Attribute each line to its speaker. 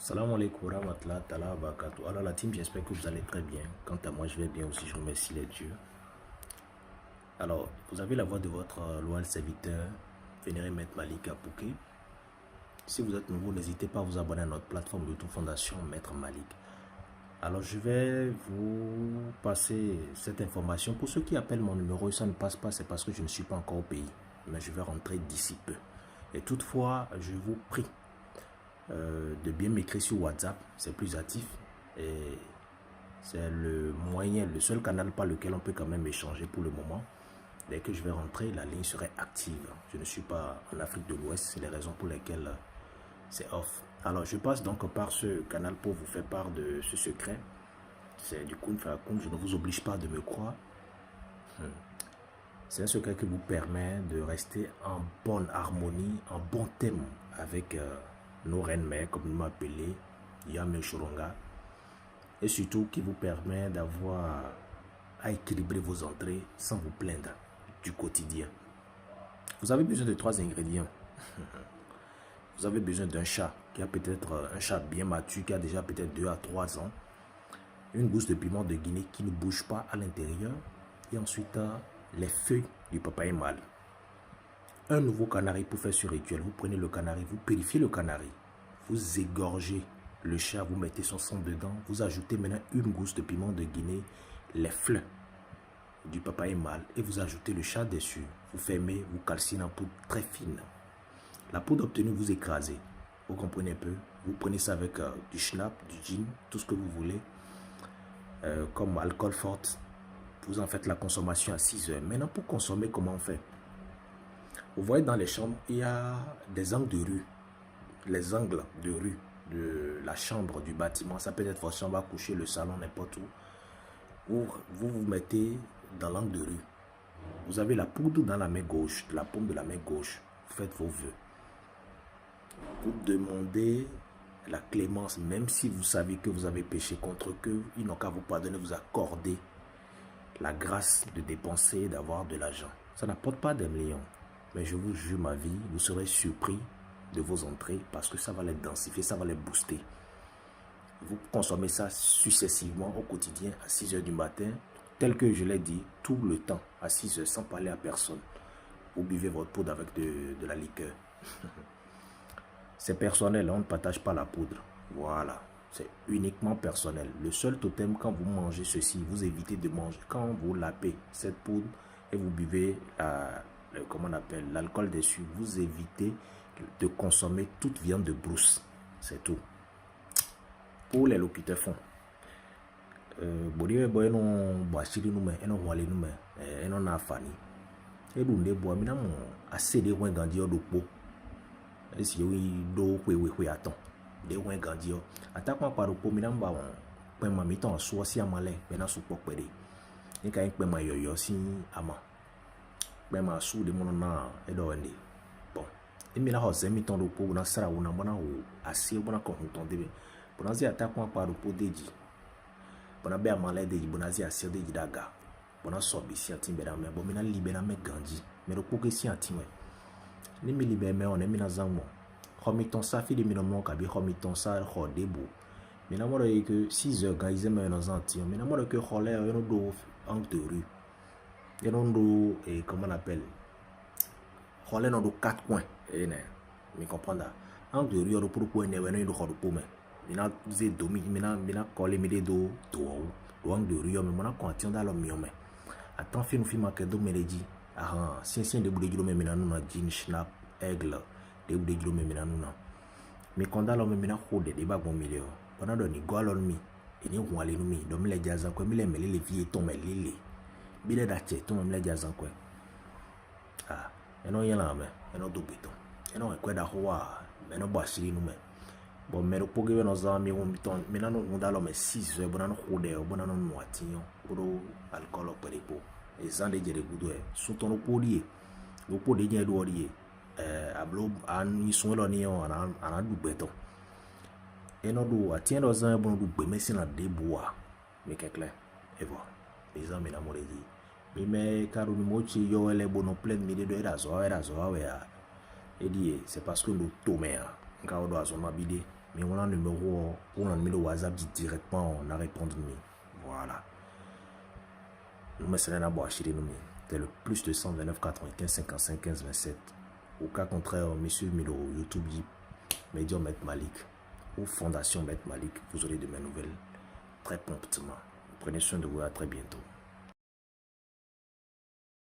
Speaker 1: Salam alaikum rahmatullah ta'ala wa barakatuh. Alors la team, j'espère que vous allez très bien. Quant à moi, je vais bien aussi, je remercie les dieux. Alors, vous avez la voix de votre loyal serviteur, Vénéré Maître Malik Apouké. Si vous êtes nouveau, n'hésitez pas à vous abonner à notre plateforme YouTube Fondation Maître Malik. Alors, je vais vous passer cette information. Pour ceux qui appellent mon numéro et ça ne passe pas, c'est parce que je ne suis pas encore au pays. Mais je vais rentrer d'ici peu. Et toutefois, je vous prie de bien m'écrire sur WhatsApp, c'est plus actif et c'est le moyen, le seul canal par lequel on peut quand même échanger pour le moment. Dès que je vais rentrer, la ligne serait active. Je ne suis pas en Afrique de l'Ouest, c'est les raisons pour lesquelles c'est off. Alors je passe donc par ce canal pour vous faire part de ce secret. C'est du Kun Fakun, je ne vous oblige pas de me croire. C'est un secret qui vous permet de rester en bonne harmonie, en bon thème avec nos reines-mères, comme nous m'appelez, Yame Choronga, et surtout qui vous permet d'avoir à équilibrer vos entrées sans vous plaindre du quotidien. Vous avez besoin de 3 ingrédients. Vous avez besoin d'un chat qui a peut-être un chat bien mature, qui a déjà peut-être 2 à 3 ans, une gousse de piment de Guinée qui ne bouge pas à l'intérieur, et ensuite les feuilles du papaye mâle. Un nouveau canari pour faire ce rituel. Vous prenez le canari, vous purifiez le canari, vous égorgez le chat, vous mettez son sang dedans, vous ajoutez maintenant une gousse de piment de Guinée, les fleurs du papaye mâle et vous ajoutez le chat dessus. Vous fermez, vous calcinez en poudre très fine. La poudre obtenue, vous écrasez. Vous comprenez un peu? Vous prenez ça avec du schnapp, du gin, tout ce que vous voulez, comme alcool fort. Vous en faites la consommation à 6 heures. Maintenant, pour consommer, comment on fait? Vous voyez dans les chambres, il y a des angles de rue. Les angles de rue de la chambre du bâtiment, ça peut être votre chambre à coucher, le salon, n'importe où. Vous vous mettez dans l'angle de rue. Vous avez la poudre dans la main gauche, la paume de la main gauche. Vous faites vos vœux. Vous demandez la clémence, même si vous savez que vous avez péché contre eux, ils n'ont qu'à vous pardonner, vous accorder la grâce de dépenser, d'avoir de l'argent. Ça n'apporte pas des millions. Mais je vous jure ma vie, vous serez surpris de vos entrées parce que ça va les densifier, ça va les booster. Vous consommez ça successivement au quotidien à 6 heures du matin, tel que je l'ai dit, tout le temps, à 6 heures, sans parler à personne. Vous buvez votre poudre avec de la liqueur. C'est personnel, on ne partage pas la poudre. Voilà, c'est uniquement personnel. Le seul totem, quand vous mangez ceci, vous évitez de manger. Quand vous lapez cette poudre et vous buvez comment on appelle, l'alcool dessus, vous évitez de consommer toute viande de brousse. C'est tout. Pour les locuteurs fonds, bodi boy no boachiri nume eno wale nume eno na fani edu nde bo amina mo asede wen gandi odokpo esi yo do we aton de wen gandi o atakwa paroko mina mba won pe ma mi ton so si amale be na so popere ni kan pe ma yoyo si ama pe ma su de mono na edo wende bon emi la ho se mi ton dokpo na sara wona bona o asi bona ko ton de bona si atakwa paroko deji bona be amale deji bona si asi deji daga bona so bi si atin be na me bo mina libe na me ganji me dokpo ke si atin we ni mi libe me on emi na zanmo homiton sa fi de mi no mo ka bi homiton sa ho debo mi na mo re que 6 heures ga ize me no zanti mi na mo re que hole yo no do en de rue yo no do et comment on appelle hole no do 4 coins et ne mi comprendre en de rue yo pour ne we no do ho do po me mi na ze do mi na coller mi de do en de rue yo me na contion dans le mio me attends fi no fi ma ke do meledi ah si de boule de me na no jean schnapp aigle de boule de me na no mi konda lo me na khode de ba bon milieu pendant do ni golon mi e ni wale no mi do mi le jazan ko mi le mele le vie ton me lele bi le da che ton me le jazan ko ah e no yen la me e no do beton e no e kweda ho wa me no bashiri no me bon me ro poge no za mi won biton mi na no nda lo me 6 heures bona no khode o bona no no atinyo pro alcool o perepo e zande jere gudo e suton no poli lo poli je do ri ablo an isun lo ni on ana du beton e no do atien do zan bon du gbe mesi na de boa me kekle e vo les amis na moredi mi me karu ni mochi yo ele bono plein mi de do era zo awe a e di c'est parce que nous tomber Quand on doit son habiller, mais on a un numéro WhatsApp directement, on a répondu. Voilà. Nous me sommes d'abord acheter nous. C'est le plus de 129 95 55 15 27. Au cas contraire, monsieur Milo, YouTube dit Médium Maître Malik ou Fondation Maître Malik, vous aurez de mes nouvelles très promptement. Prenez soin de vous, à très bientôt.